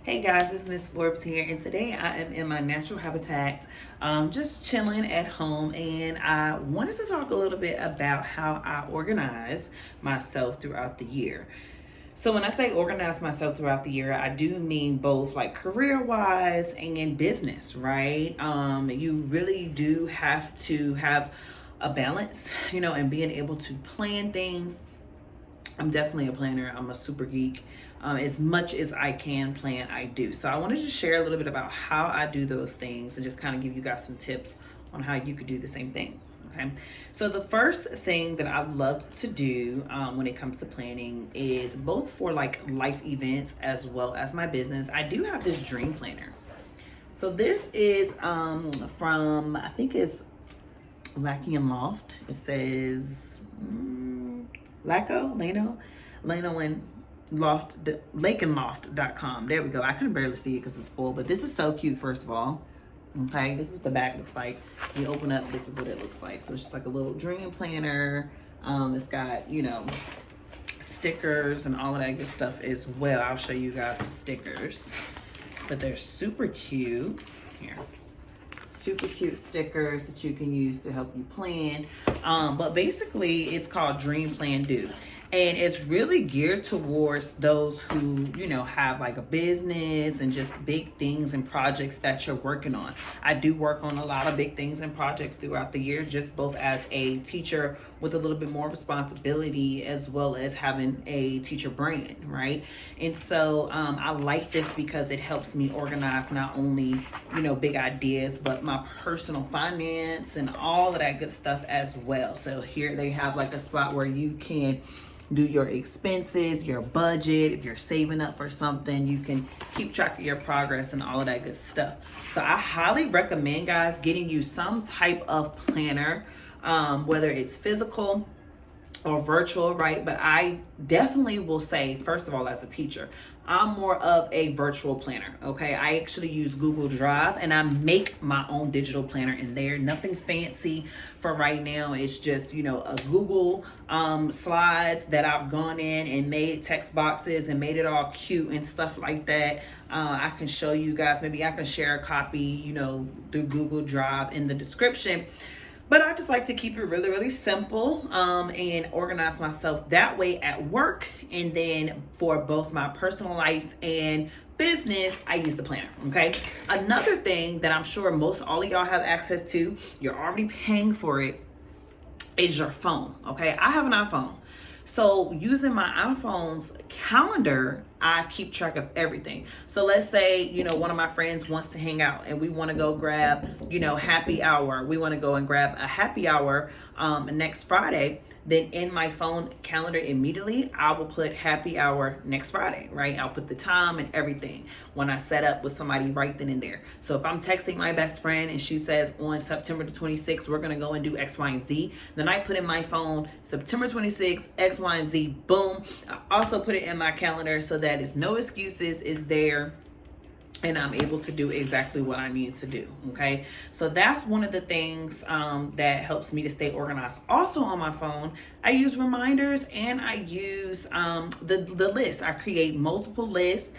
Hey guys, it's Miss Forbes here, and today I am in my natural habitat, just chilling at home, and I wanted to talk a little bit about how I organize myself throughout the year. So when I say organize myself throughout the year, I do mean both like career-wise and business, right? You really do have to have a balance, and being able to plan things. I'm definitely a planner. I'm a super geek. As much as I can plan, I do. So I wanted to share a little bit about how I do those things and just kind of give you guys some tips on how you could do the same thing. Okay. So the first thing that I love to do when it comes to planning is both for like life events as well as my business. I do have this dream planner. So this is from, I think it's Lackey and Loft. It says Lano and Loft, lakeandloft.com. There we go. I couldn't barely see it because it's full, but this is so cute. First of all, okay, this is what the back looks like. You open up, this is what it looks like. So it's just like a little dream planner. It's got stickers and all of that good stuff as well. I'll show you guys the stickers, but they're super cute. Here, super cute stickers that you can use to help you plan. But basically it's called Dream Plan Do. And it's really geared towards those who, have like a business and just big things and projects that you're working on. I do work on a lot of big things and projects throughout the year, just both as a teacher with a little bit more responsibility as well as having a teacher brand, right? And so I like this because it helps me organize not only, big ideas, but my personal finance and all of that good stuff as well. So here they have like a spot where you can do your expenses, your budget. If you're saving up for something, you can keep track of your progress and all of that good stuff. So I highly recommend, guys, getting you some type of planner, whether it's physical or virtual, right? But I definitely will say, first of all, as a teacher, I'm more of a virtual planner, okay? I actually use Google Drive and I make my own digital planner in there. Nothing fancy for right now. It's just, a Google slides that I've gone in and made text boxes and made it all cute and stuff like that. I can show you guys, maybe I can share a copy, through Google Drive in the description. But I just like to keep it really, really simple and organize myself that way at work. And then for both my personal life and business, I use the planner, okay? Another thing that I'm sure most all of y'all have access to, you're already paying for it, is your phone, okay? I have an iPhone. So using my iPhone's calendar, I keep track of everything. So let's say, one of my friends wants to hang out and we want to go grab, happy hour. We want to go and grab a happy hour next Friday. Then in my phone calendar immediately, I will put happy hour next Friday, right? I'll put the time and everything when I set up with somebody right then and there. So if I'm texting my best friend and she says on September the 26th, we're going to go and do X, Y, and Z, then I put in my phone September 26th, X, Y, and Z, boom. I also put it in my calendar so that it's no excuses, it's there. And I'm able to do exactly what I need to do, okay? So that's one of the things that helps me to stay organized. Also on my phone, I use reminders and I use the list. I create multiple lists,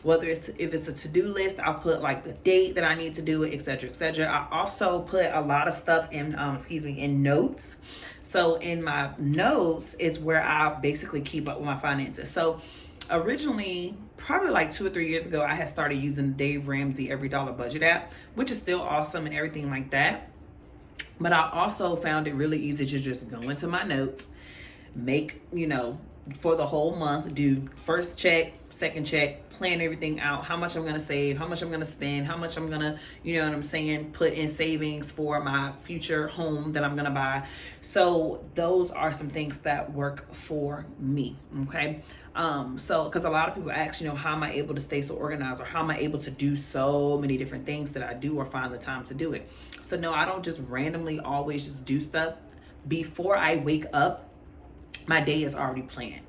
whether if it's a to-do list, I'll put like the date that I need to do it, etc., etc. I also put a lot of stuff in, in notes. So in my notes is where I basically keep up with my finances. So originally, probably like 2 or 3 years ago, I had started using Dave Ramsey Every Dollar Budget app, which is still awesome and everything like that. But I also found it really easy to just go into my notes, make, for the whole month, do first check, second check, plan everything out, how much I'm going to save, how much I'm going to spend, how much I'm going to, put in savings for my future home that I'm going to buy. So those are some things that work for me. Okay. So, cause a lot of people ask, how am I able to stay so organized, or how am I able to do so many different things that I do or find the time to do it? So no, I don't just randomly always just do stuff. Before I wake up, my day is already planned,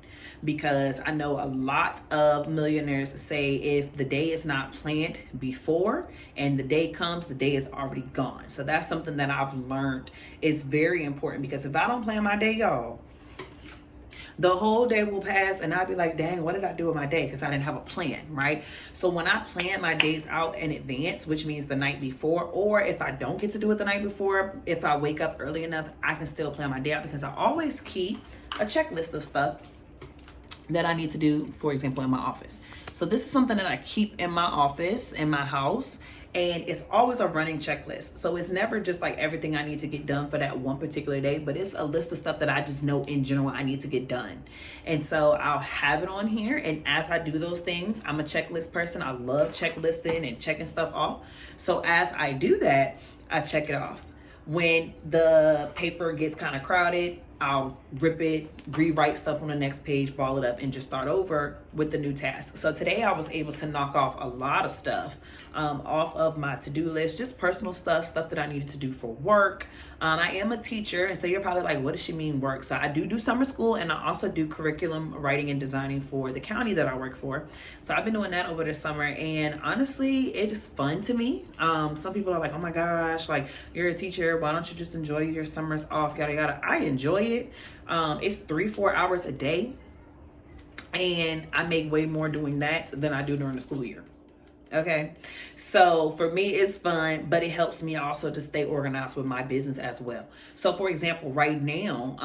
because I know a lot of millionaires say if the day is not planned before and the day comes, the day is already gone. So that's something that I've learned is very important, because if I don't plan my day, y'all, The whole day will pass and I'll be like, dang, what did I do with my day? Because I didn't have a plan, right? So when I plan my days out in advance, which means the night before, or if I don't get to do it the night before, if I wake up early enough, I can still plan my day out, because I always keep a checklist of stuff that I need to do, for example, in my office. So this is something that I keep in my office, in my house, and it's always a running checklist. So it's never just like everything I need to get done for that one particular day, but it's a list of stuff that I just know in general I need to get done. And so I'll have it on here, and as I do those things, I'm a checklist person. I love checklisting and checking stuff off. So as I do that, I check it off. When the paper gets kind of crowded, I'll rip it, rewrite stuff on the next page, ball it up, and just start over with the new task. So today I was able to knock off a lot of stuff off of my to-do list, just personal stuff that I needed to do for work. I am a teacher, and so you're probably like, what does she mean work? So I do summer school, and I also do curriculum writing and designing for the county that I work for. So I've been doing that over the summer, and honestly, it is fun to me. Some people are like, oh my gosh, like, you're a teacher, why don't you just enjoy your summers off, yada yada. I enjoy it. It's 3-4 hours a day, and I make way more doing that than I do during the school year. Okay, so for me it's fun, but it helps me also to stay organized with my business as well. So for example, right now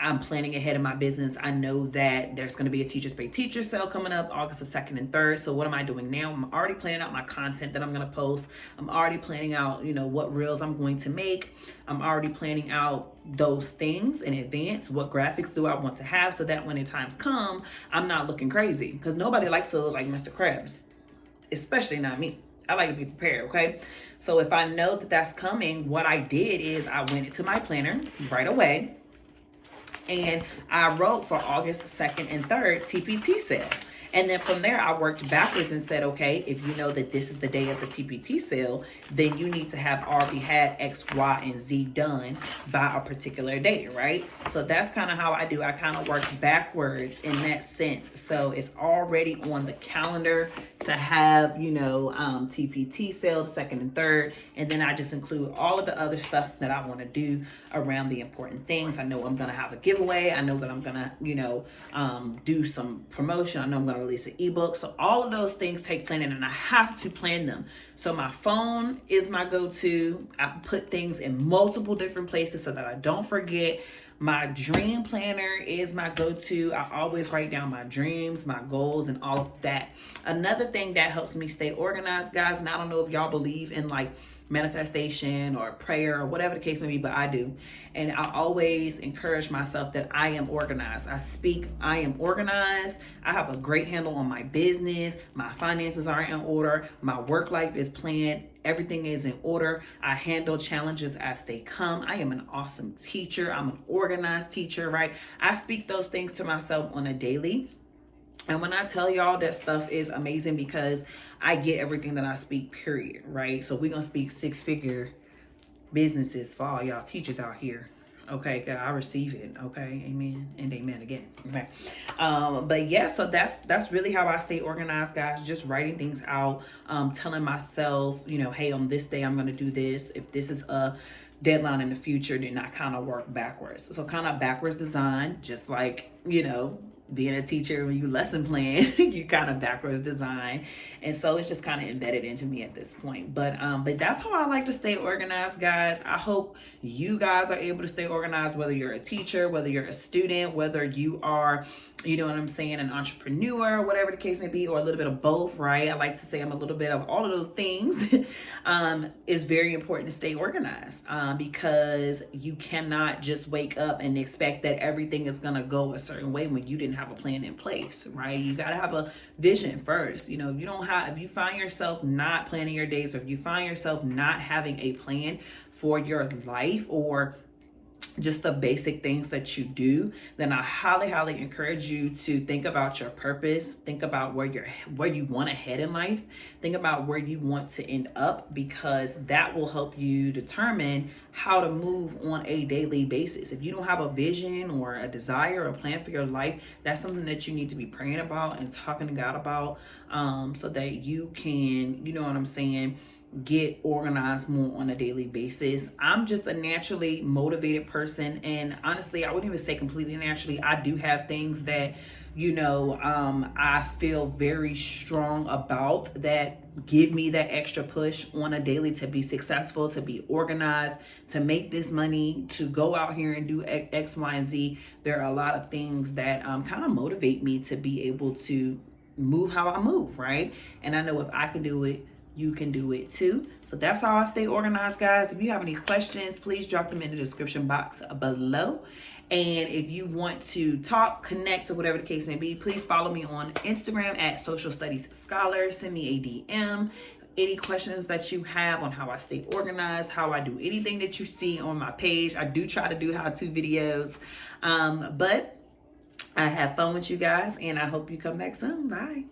I'm planning ahead in my business. I know that there's going to be a Teachers Pay Teacher sale coming up August the 2nd and 3rd. So what am I doing now? I'm already planning out my content that I'm going to post. I'm already planning out, what reels I'm going to make. I'm already planning out those things in advance. What graphics do I want to have, so that when the times come, I'm not looking crazy, because nobody likes to look like Mr. Krabs. Especially not me. I like to be prepared, okay? So if I know that that's coming, what I did is I went into my planner right away, and I wrote for August 2nd and 3rd TPT sale. And then from there, I worked backwards and said, okay, if you know that this is the day of the TPT sale, then you need to have already had X, Y, and Z done by a particular date, right? So that's kind of how I do. I kind of work backwards in that sense. So it's already on the calendar to have, TPT sale, the 2nd and 3rd. And then I just include all of the other stuff that I want to do around the important things. I know I'm going to have a giveaway. I know that I'm going to, do some promotion. I know I'm going to release an ebook. So all of those things take planning, and I have to plan them. So my phone is my go-to. I put things in multiple different places so that I don't forget. My dream planner is my go-to. I always write down my dreams, my goals, and all of that. Another thing that helps me stay organized, guys, and I don't know if y'all believe in like manifestation or prayer or whatever the case may be, but I do. And I always encourage myself that I am organized. I am organized. I have a great handle on my business. My finances are in order. My work life is planned. Everything is in order. I handle challenges as they come. I am an awesome teacher. I'm an organized teacher, right? I speak those things to myself on a daily. And when I tell y'all that stuff is amazing, because I get everything that I speak, period, right? So we're going to speak 6-figure businesses for all y'all teachers out here. Okay, God, I receive it. Okay, amen and amen again. Okay, but yeah, so that's really how I stay organized, guys. Just writing things out, telling myself, hey, on this day I'm going to do this. If this is a deadline in the future, then I kind of work backwards. So kind of backwards design, just like, being a teacher, when you lesson plan, you kind of backwards design. And so it's just kind of embedded into me at this point. But that's how I like to stay organized, guys. I hope you guys are able to stay organized, whether you're a teacher, whether you're a student, whether you are, an entrepreneur, whatever the case may be, or a little bit of both, right? I like to say I'm a little bit of all of those things. It's very important to stay organized, because you cannot just wake up and expect that everything is going to go a certain way when you didn't have a plan in place, right? You got to have a vision first. If you find yourself not planning your days, or if you find yourself not having a plan for your life, or just the basic things that you do, then I highly, highly encourage you to think about your purpose. Think about where you want to head in life. Think about where you want to end up, because that will help you determine how to move on a daily basis. If you don't have a vision or a desire or a plan for your life, that's something that you need to be praying about and talking to God about, so that you can, get organized more on a daily basis. I'm just a naturally motivated person, and honestly, I wouldn't even say completely naturally. I do have things that, I feel very strong about that give me that extra push on a daily to be successful, to be organized, to make this money, to go out here and do X, Y, and Z. There are a lot of things that kind of motivate me to be able to move how I move, right? And I know if I can do it, you can do it too. So that's how I stay organized, guys. If you have any questions, please drop them in the description box below. And if you want to talk, connect, or whatever the case may be, please follow me on Instagram at Social Studies Scholar. Send me a DM. Any questions that you have on how I stay organized, how I do anything that you see on my page. I do try to do how-to videos. But I have fun with you guys, and I hope you come back soon. Bye.